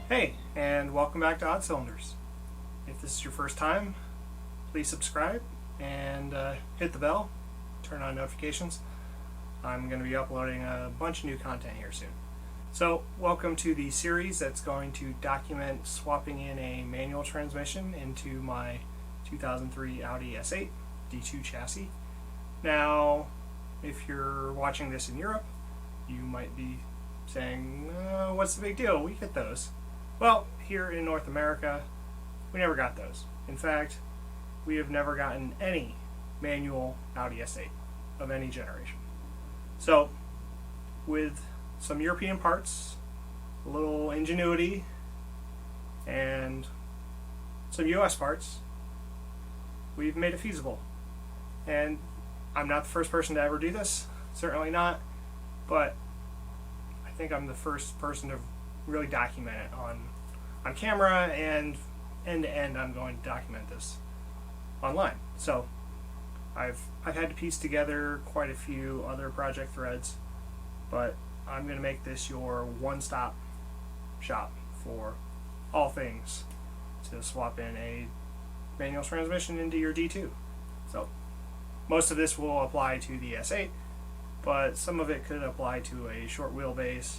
Hey, and welcome back to Odd Cylinders. If this is your first time, please subscribe and hit the bell, turn on notifications. I'm going to be uploading a bunch of new content here soon. So, welcome to the series that's going to document swapping in a manual transmission into my 2003 Audi S8 D2 chassis. Now, if you're watching this in Europe, you might be saying, what's the big deal? We get those. Well, here in North America, we never got those. In fact, we have never gotten any manual Audi S8 of any generation. So, with some European parts, a little ingenuity, and some US parts, we've made it feasible. And I'm not the first person to ever do this, certainly not, but I think I'm the first person to really document it on camera, and end to end I'm going to document this online. So I've had to piece together quite a few other project threads, but I'm going to make this your one-stop shop for all things to swap in a manual transmission into your D2. So most of this will apply to the S8, but some of it could apply to a short wheelbase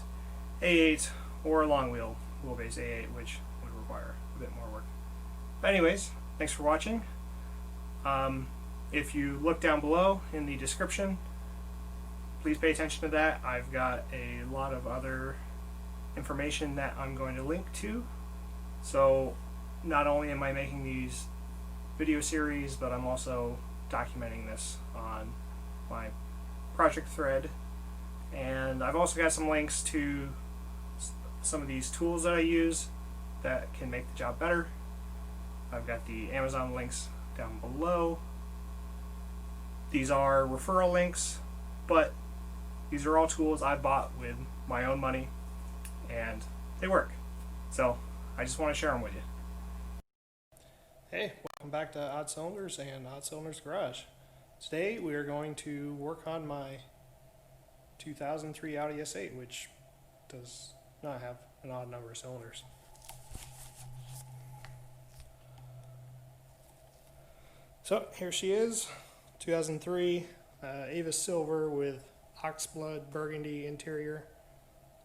A8 or a long wheelbase A8, which would require a bit more work. But anyways, thanks for watching. If you look down below in the description, please pay attention to that. I've got a lot of other information that I'm going to link to. So not only am I making these video series, but I'm also documenting this on my project thread. And I've also got some links to some of these tools that I use that can make the job better. I've got the Amazon links down below. These are referral links, but these are all tools I bought with my own money, and they work. So I just want to share them with you. Hey, welcome back to Odd Cylinders and Odd Cylinders Garage. Today we are going to work on my 2003 Audi S8, which does not have an odd number of cylinders. So here she is, 2003 Avis Silver with oxblood burgundy interior,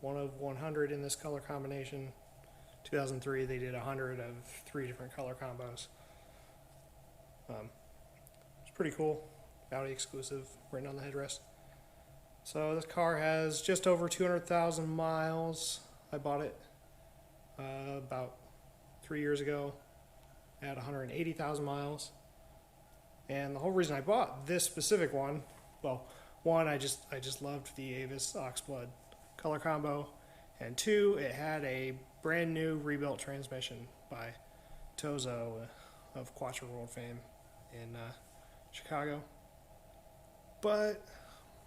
one of 100 in this color combination. 2003 they did 100 of 3 different color combos. It's pretty cool, Audi exclusive, written on the headrest. So this car has just over 200,000 miles. I bought it about 3 years ago at 180,000 miles. And the whole reason I bought this specific one, well, one, I just loved the Avis Oxblood color combo, and two, it had a brand new rebuilt transmission by Tozo of Quattro World fame in Chicago. But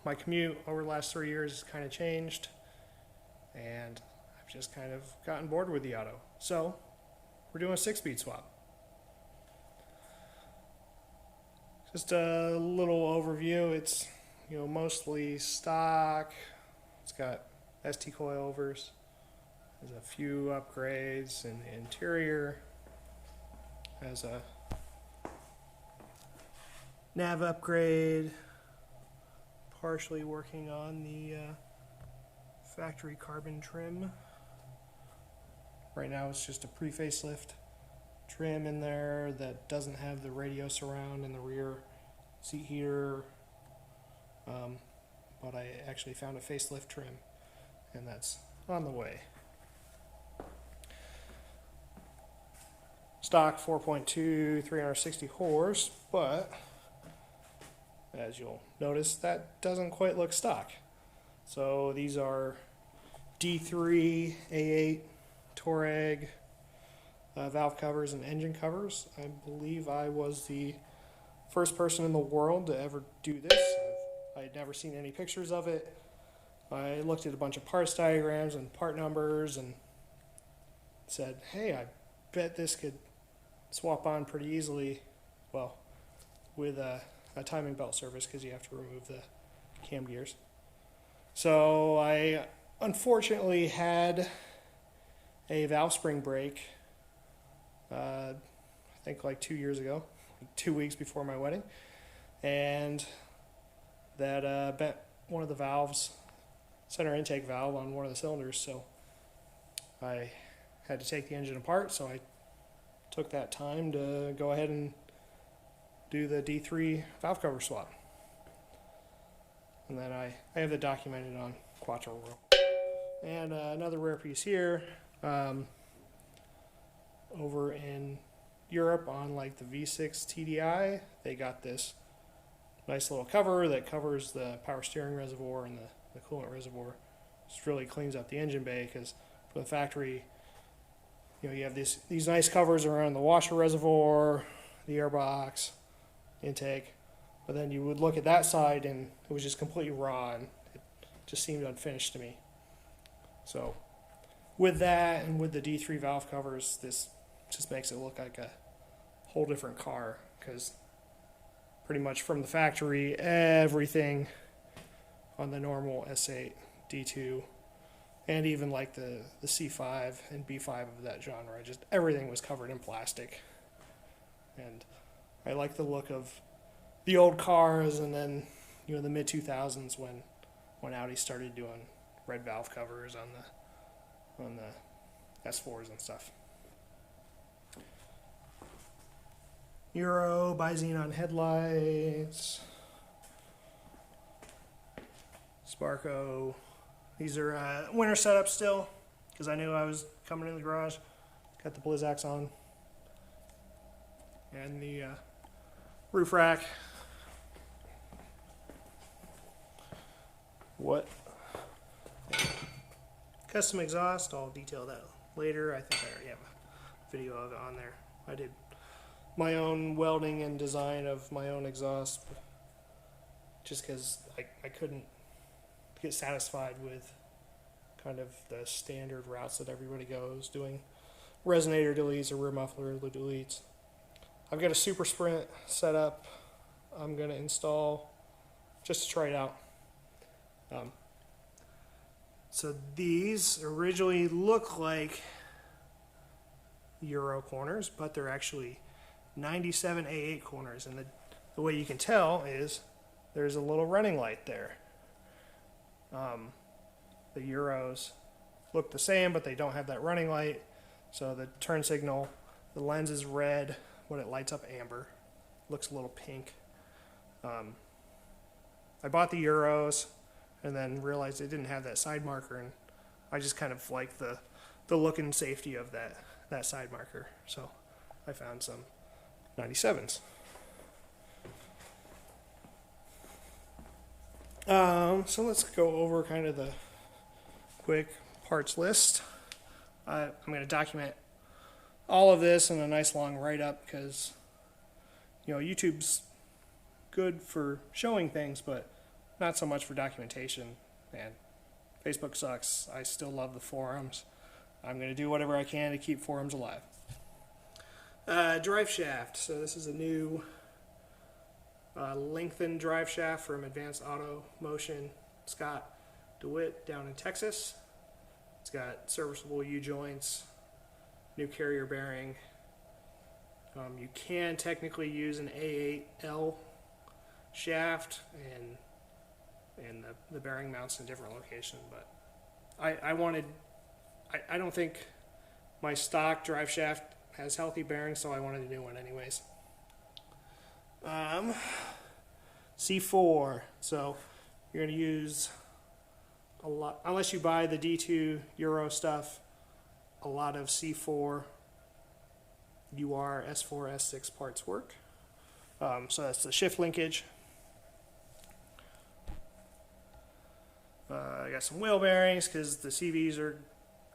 my commute over the last 3 years has kind of changed, and I've just kind of gotten bored with the auto. So we're doing a 6-speed swap. Just a little overview. It's mostly stock. It's got ST coilovers. There's a few upgrades in the interior. Has a nav upgrade. Partially working on the factory carbon trim. Right now it's just a pre-facelift trim in there that doesn't have the radio surround in the rear seat heater, but I actually found a facelift trim, and that's on the way. Stock 4.2, 360 horse, but as you'll notice, that doesn't quite look stock. So these are D3, A8, Touareg, valve covers and engine covers. I believe I was the first person in the world to ever do this. I had never seen any pictures of it. I looked at a bunch of parts diagrams and part numbers and said, hey, I bet this could swap on pretty easily, well, with a timing belt service, because you have to remove the cam gears. So I unfortunately had a valve spring break, I think like 2 years ago, like 2 weeks before my wedding, and that bent one of the valves, center intake valve on one of the cylinders, so I had to take the engine apart, so I took that time to go ahead and do the D3 valve cover swap. And then I have it documented on Quattro World. And another rare piece here, over in Europe on like the V6 TDI, they got this nice little cover that covers the power steering reservoir and the coolant reservoir. Just really cleans up the engine bay, because for the factory, you know, you have these nice covers around the washer reservoir, the airbox, intake, but then you would look at that side and it was just completely raw and it just seemed unfinished to me. So with that and with the D3 valve covers, this just makes it look like a whole different car, because pretty much from the factory, everything on the normal S8, D2, and even like the C5 and B5 of that genre, just everything was covered in plastic. And I like the look of the old cars, and then, you know, the mid 2000s when Audi started doing red valve covers on the S4s and stuff. Euro bi-xenon headlights, Sparco. These are winter setups still, because I knew I was coming in the garage. Got the Blizzaks on, and the roof rack. What? Custom exhaust, I'll detail that later. I think I already have a video of it on there. I did my own welding and design of my own exhaust, just because I couldn't get satisfied with kind of the standard routes that everybody goes, doing resonator deletes or rear muffler deletes. I've got a Super Sprint set up I'm going to install just to try it out. So these originally look like Euro corners, but they're actually 97 A8 corners, and the way you can tell is there's a little running light there. The Euros look the same, but they don't have that running light, so the turn signal, the lens is red when it lights up amber, looks a little pink. I bought the Euros and then realized it didn't have that side marker, and I just kind of like the look and safety of that side marker, so I found some 97s. So let's go over kind of the quick parts list. I'm going to document all of this in a nice long write-up, because, you know, YouTube's good for showing things, but not so much for documentation. And Facebook sucks. I still love the forums. I'm going to do whatever I can to keep forums alive. Drive shaft. So this is a new lengthened drive shaft from Advanced Auto Motion, Scott DeWitt down in Texas. It's got serviceable U-joints, new carrier bearing. You can technically use an A8L shaft, and the bearing mounts in a different location, but I don't think my stock drive shaft has healthy bearings, so I wanted a new one anyways. C4, so you're going to use a lot, unless you buy the D2 Euro stuff, a lot of C4 UR S4 S6 parts work. So that's the shift linkage. I got some wheel bearings because the CVs are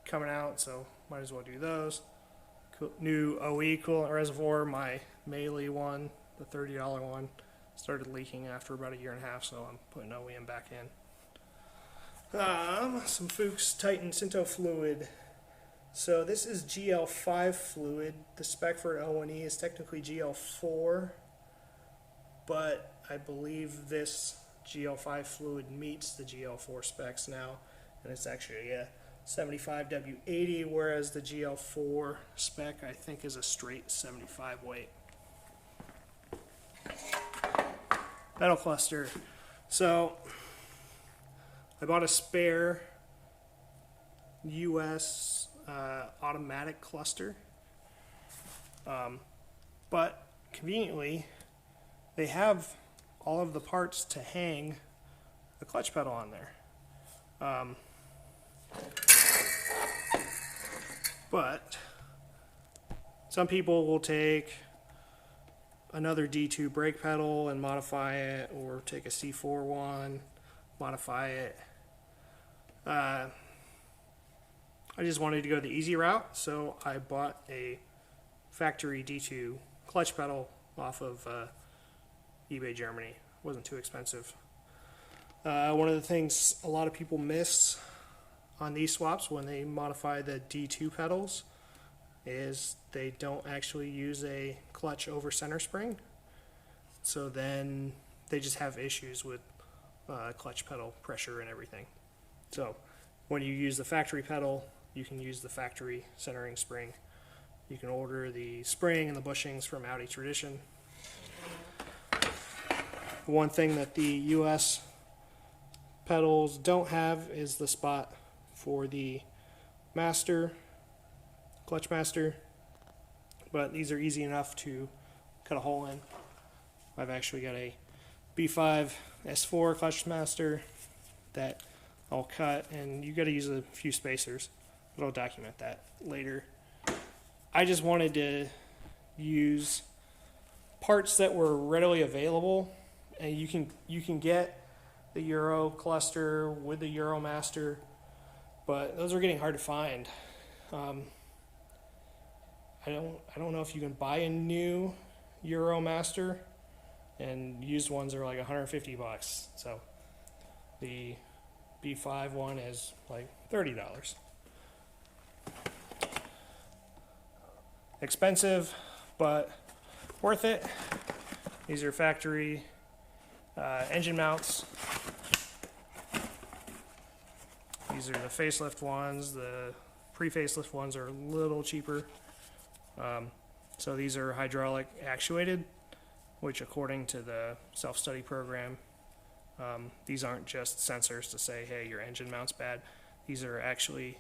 coming out, so might as well do those. New OE coolant reservoir, my Melee one, the $30 one, started leaking after about 1.5 years, so I'm putting OEM back in. Some Fuchs Titan Cinto fluid. So this is GL5 fluid. The spec for O&E is technically GL4, but I believe this GL5 fluid meets the GL4 specs now, and it's actually a 75W80, whereas the GL4 spec I think is a straight 75 weight. Pedal cluster. So I bought a spare US automatic cluster, but conveniently they have all of the parts to hang the clutch pedal on there. But some people will take another D2 brake pedal and modify it, or take a C4 one, modify it. I just wanted to go the easy route, so I bought a factory D2 clutch pedal off of eBay Germany. It wasn't too expensive. One of the things a lot of people miss on these swaps when they modify the D2 pedals is they don't actually use a clutch over center spring, so then they just have issues with clutch pedal pressure and everything. So when you use the factory pedal, you can use the factory centering spring. You can order the spring and the bushings from Audi Tradition. One thing that the US pedals don't have is the spot for the master, clutch master, but these are easy enough to cut a hole in. I've actually got a B5 S4 clutch master that I'll cut, and you got to use a few spacers, but I'll document that later. I just wanted to use parts that were readily available, and you can get the Euro cluster with the Euro master, but those are getting hard to find. I don't know if you can buy a new Euro master, and used ones are like $150. So the B5 one is like $30. Expensive, but worth it. These are factory engine mounts. These are the facelift ones. The pre-facelift ones are a little cheaper. So these are hydraulic actuated, which according to the self-study program, these aren't just sensors to say, hey, your engine mount's bad. These are actually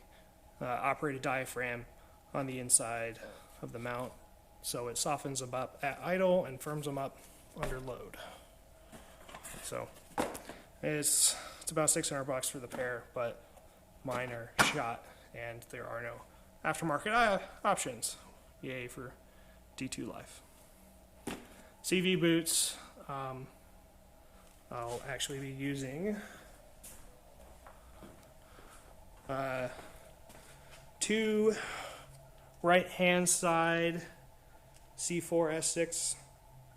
operated diaphragm on the inside of the mount, so it softens them up at idle and firms them up under load. So it's about $600 for the pair, but mine are shot and there are no aftermarket options. Yay for D2 life. CV boots, I'll actually be using two right hand side C4 S6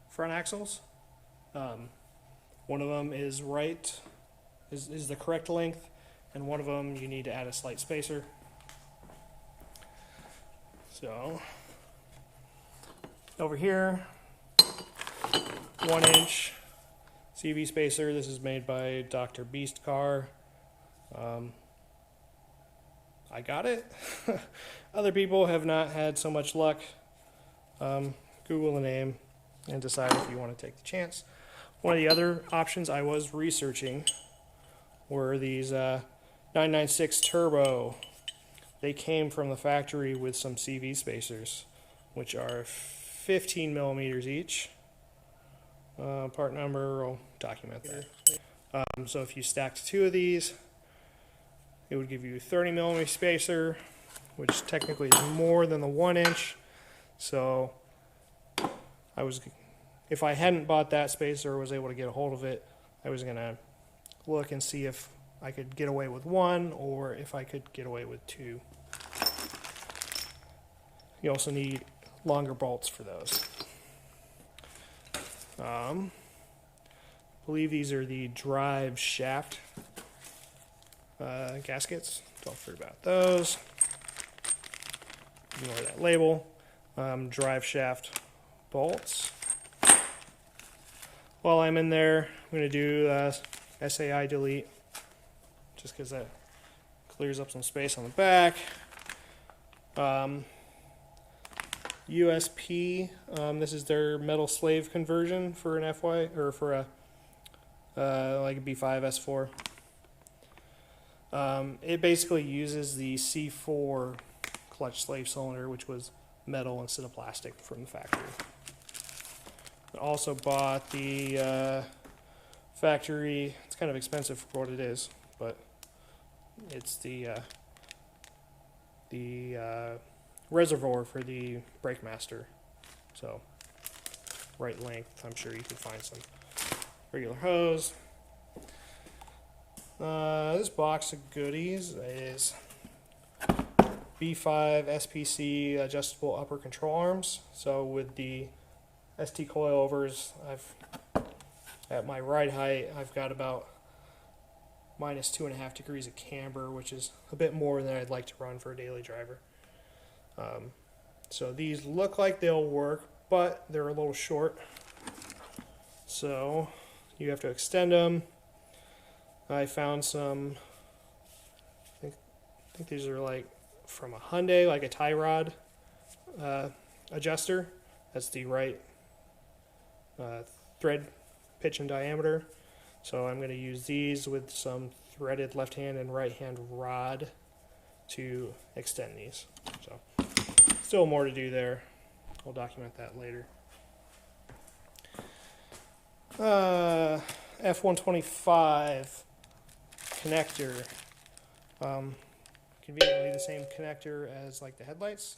front axles. One of them is the correct length, and one of them you need to add a slight spacer. So over here, 1-inch CV spacer. This is made by Dr. Beast Car. I got it. Other people have not had so much luck. Google the name and decide if you want to take the chance. One of the other options I was researching were these 996 Turbo. They came from the factory with some CV spacers, which are 15 millimeters each. Part number, I'll document that. So if you stacked two of these, it would give you 30 millimeter spacer, which technically is more than the 1-inch. So if I hadn't bought that spacer or was able to get a hold of it, I was going to look and see if I could get away with one or if I could get away with two. You also need longer bolts for those. I believe these are the drive shaft gaskets. Don't forget about those. Ignore that label. Drive shaft bolts. While I'm in there, I'm going to do SAI delete, just because that Clears up some space on the back. USP, this is their metal slave conversion for an FY, or for a like a B5 S4. It basically uses the C4 clutch slave cylinder, which was metal instead of plastic from the factory. I also bought the factory, it's kind of expensive for what it is, but it's the reservoir for the brake master. So right length, I'm sure you can find some regular hose. This box of goodies is B5 SPC adjustable upper control arms. So with the ST coilovers, at my ride height, I've got about minus 2.5 degrees of camber, which is a bit more than I'd like to run for a daily driver. So these look like they'll work, but they're a little short. So you have to extend them. I found some, I think these are like from a Hyundai, like a tie rod adjuster. That's the right thread pitch and diameter. So I'm going to use these with some threaded left hand and right hand rod to extend these. So still more to do there. I'll document that later. F125 connector. Conveniently the same connector as like the headlights.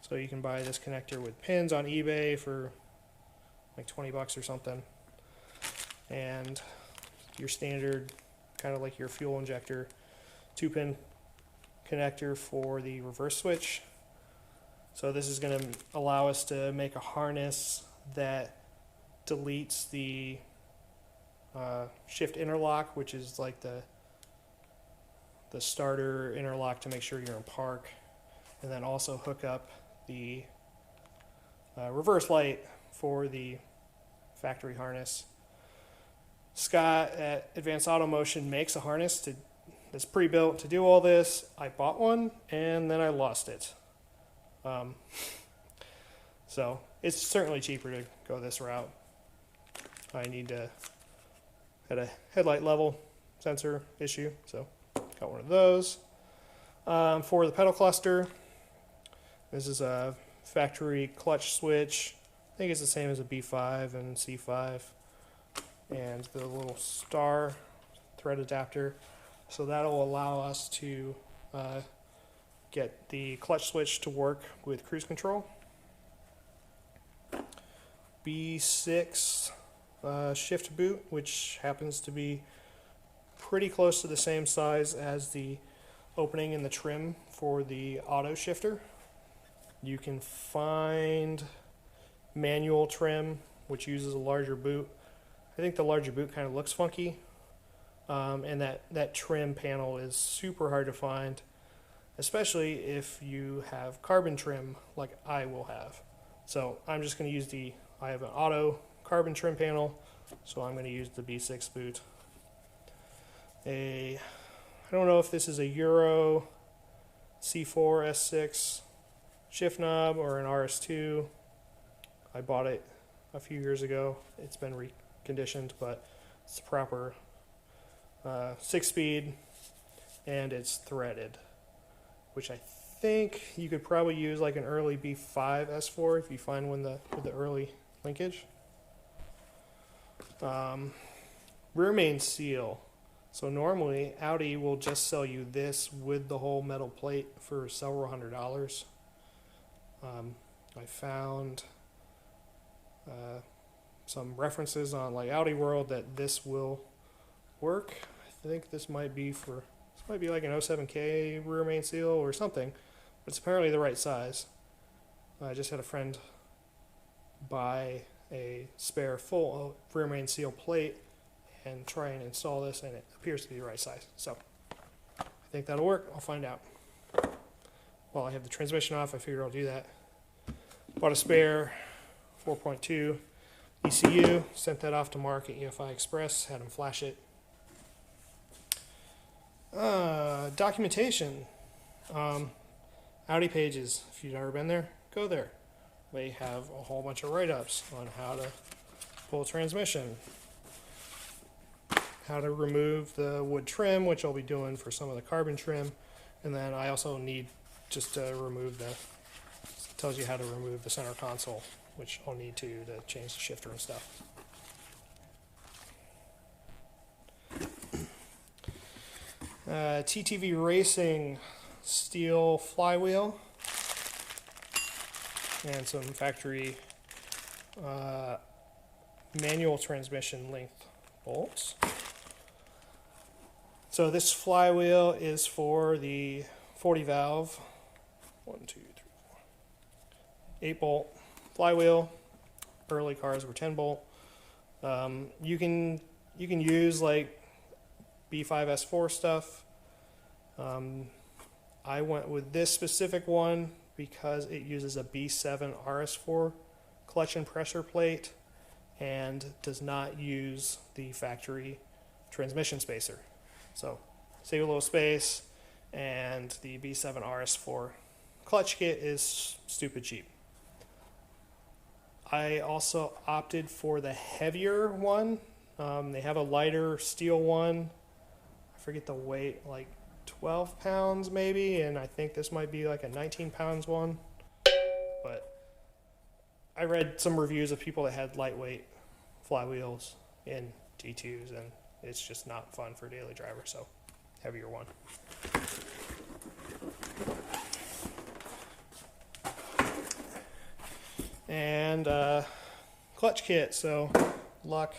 So you can buy this connector with pins on eBay for like 20 bucks or something. And your standard, kind of like your fuel injector, 2-pin connector for the reverse switch. So this is going to allow us to make a harness that deletes the shift interlock, which is like the starter interlock to make sure you're in park, and then also hook up the reverse light for the factory harness. Scott at Advanced Auto Motion makes a harness that's pre-built to do all this. I bought one and then I lost it. So it's certainly cheaper to go this route. I need to had a headlight level sensor issue, so got one of those. For the pedal cluster, this is a factory clutch switch. I think it's the same as a B5 and C5, and the little star thread adapter. So that'll allow us to get the clutch switch to work with cruise control. B6 shift boot, which happens to be pretty close to the same size as the opening in the trim for the auto shifter. You can find manual trim, which uses a larger boot. I think the larger boot kind of looks funky, and that trim panel is super hard to find, especially if you have carbon trim like I will have. So I'm just going to use I have an auto carbon trim panel, so I'm going to use the B6 boot. I don't know if this is a Euro C4 S6 shift knob or an RS2. I bought it a few years ago. It's been reconditioned, but it's proper 6-speed, and it's threaded, which I think you could probably use like an early B5 S4 if you find one with the early linkage. Rear main seal. So normally Audi will just sell you this with the whole metal plate for several $100s. I found some references on like Audi World that this will work. I think this might be like an 07K rear main seal or something, but it's apparently the right size. I just had a friend buy a spare full rear main seal plate and try and install this, and it appears to be the right size. So I think that'll work. I'll find out. While I have the transmission off, I figure I'll do that. Bought a spare 4.2 ECU, sent that off to Mark at EFI Express, had him flash it. Documentation. Audi pages. If you've never been there, go there. They have a whole bunch of write-ups on how to pull transmission, how to remove the wood trim, which I'll be doing for some of the carbon trim, and then I also need just to remove tells you how to remove the center console, which I'll need to change the shifter and stuff. TTV Racing steel flywheel and some factory manual transmission length bolts. So this flywheel is for the 40 valve 8 bolt flywheel. Early cars were 10 bolt. You can use like B5 S4 stuff. I went with this specific one because it uses a B7 RS4 clutch and pressure plate and does not use the factory transmission spacer. So save a little space, and the B7 RS4 clutch kit is stupid cheap. I also opted for the heavier one. They have a lighter steel one. I forget the weight, like 12 pounds maybe, and I think this might be like a 19 pounds one. But I read some reviews of people that had lightweight flywheels in T2s, and it's just not fun for daily drivers, so heavier one. And clutch kit, so luck,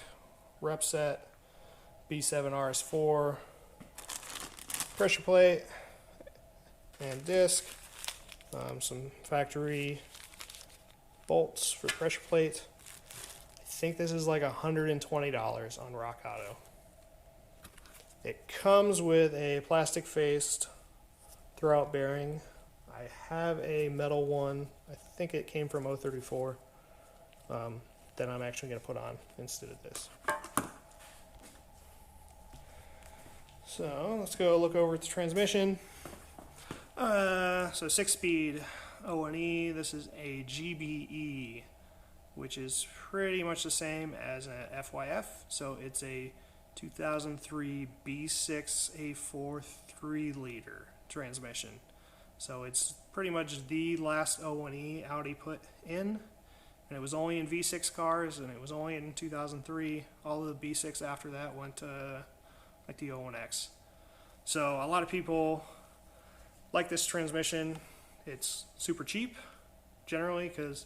rep set, B7 RS4, pressure plate and disc, some factory bolts for pressure plate. I think this is like $120 on Rock Auto. It comes with a plastic faced throwout bearing. I have a metal one. I think it came from 034 that I'm actually going to put on instead of this. So let's go look over at the transmission. So 6-speed O&E. This is a GBE, which is pretty much the same as a FYF. So it's a 2003 B6 A4 3-liter transmission. So it's pretty much the last O&E Audi put in. And it was only in V6 cars, and it was only in 2003. All of the B6 after that went to like the O1X. So a lot of people like this transmission. It's super cheap, generally, because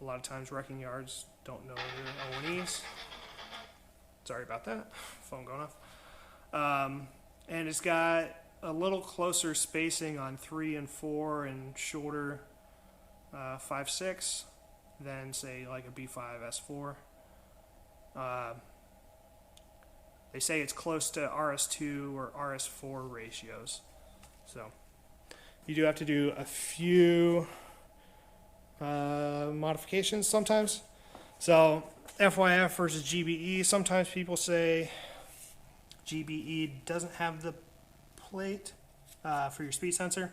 a lot of times wrecking yards don't know their O&Es. Sorry about that. Phone going off. And it's got a little closer spacing on 3 and 4 and shorter 5.6 than, say, like a B5 S4. They say it's close to RS2 or RS4 ratios. So you do have to do a few modifications sometimes. So FYF versus GBE, sometimes people say GBE doesn't have the plate for your speed sensor.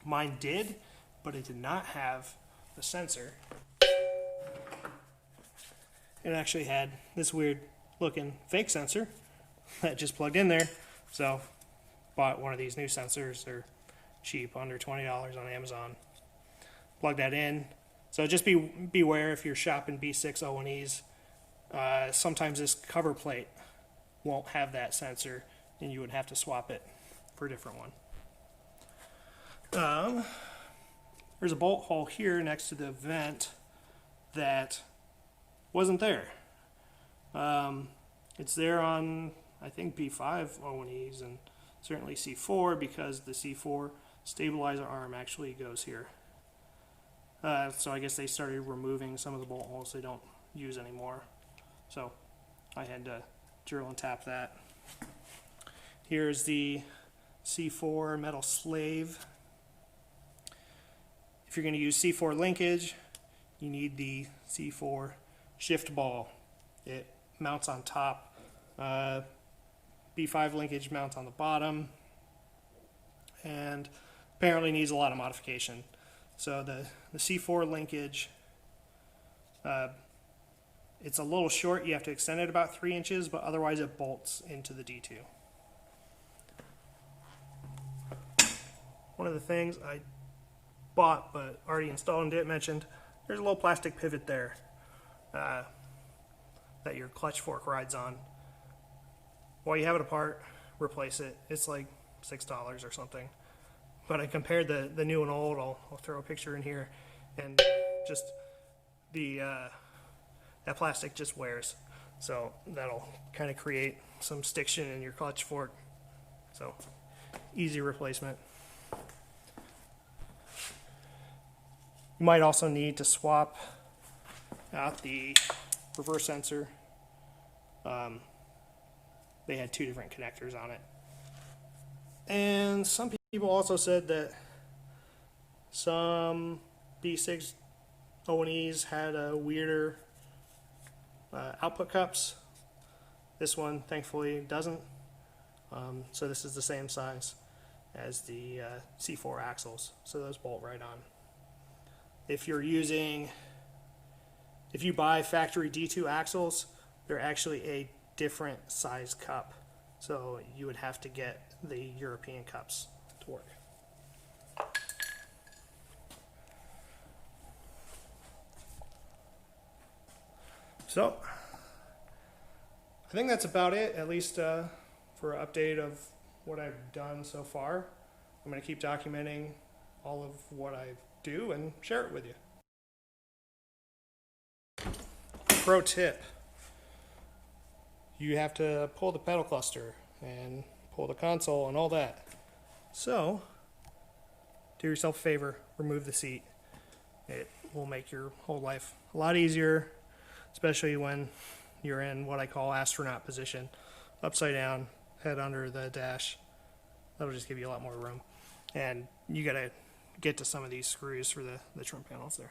Mine did, but it did not have the sensor. It actually had this weird looking fake sensor that just plugged in there. So bought one of these new sensors. They're cheap, under $20 on Amazon. Plug that in. So just beware if you're shopping B6 O&Es. Sometimes this cover plate won't have that sensor, and you would have to swap it for a different one. There's a bolt hole here next to the vent that wasn't there. It's there on, I think, B5 O&Es and certainly C4, because the C4 stabilizer arm actually goes here. So I guess they started removing some of the bolt holes they don't use anymore. So I had to drill and tap that. Here's the C4 metal slave. If you're going to use C4 linkage, you need the C4 shift ball. It mounts on top. B5 linkage mounts on the bottom, and apparently needs a lot of modification. So the C4 linkage, it's a little short. You have to extend it about 3 inches, but otherwise it bolts into the D2. One of the things I bought but already installed and didn't mention, there's a little plastic pivot there that your clutch fork rides on. While you have it apart, replace it. It's like $6 or something. But I compared the new and old. I'll throw a picture in here, and just that plastic just wears. So that'll kind of create some stiction in your clutch fork. So easy replacement. You might also need to swap out the reverse sensor. They had 2 different connectors on it. And some people also said that some B6 O&Es had a weirder output cups. This one thankfully doesn't. So this is the same size as the C4 axles. So those bolt right on. If you buy factory D2 axles, they're actually a different size cup. So you would have to get the European cups to work. So I think that's about it, at least for an update of what I've done so far. I'm going to keep documenting all of what I do and share it with you. Pro tip: you have to pull the pedal cluster and pull the console and all that. So do yourself a favor, remove the seat. It will make your whole life a lot easier, especially when you're in what I call astronaut position, upside down, head under the dash. That'll just give you a lot more room. And you gotta get to some of these screws for the trim panels there.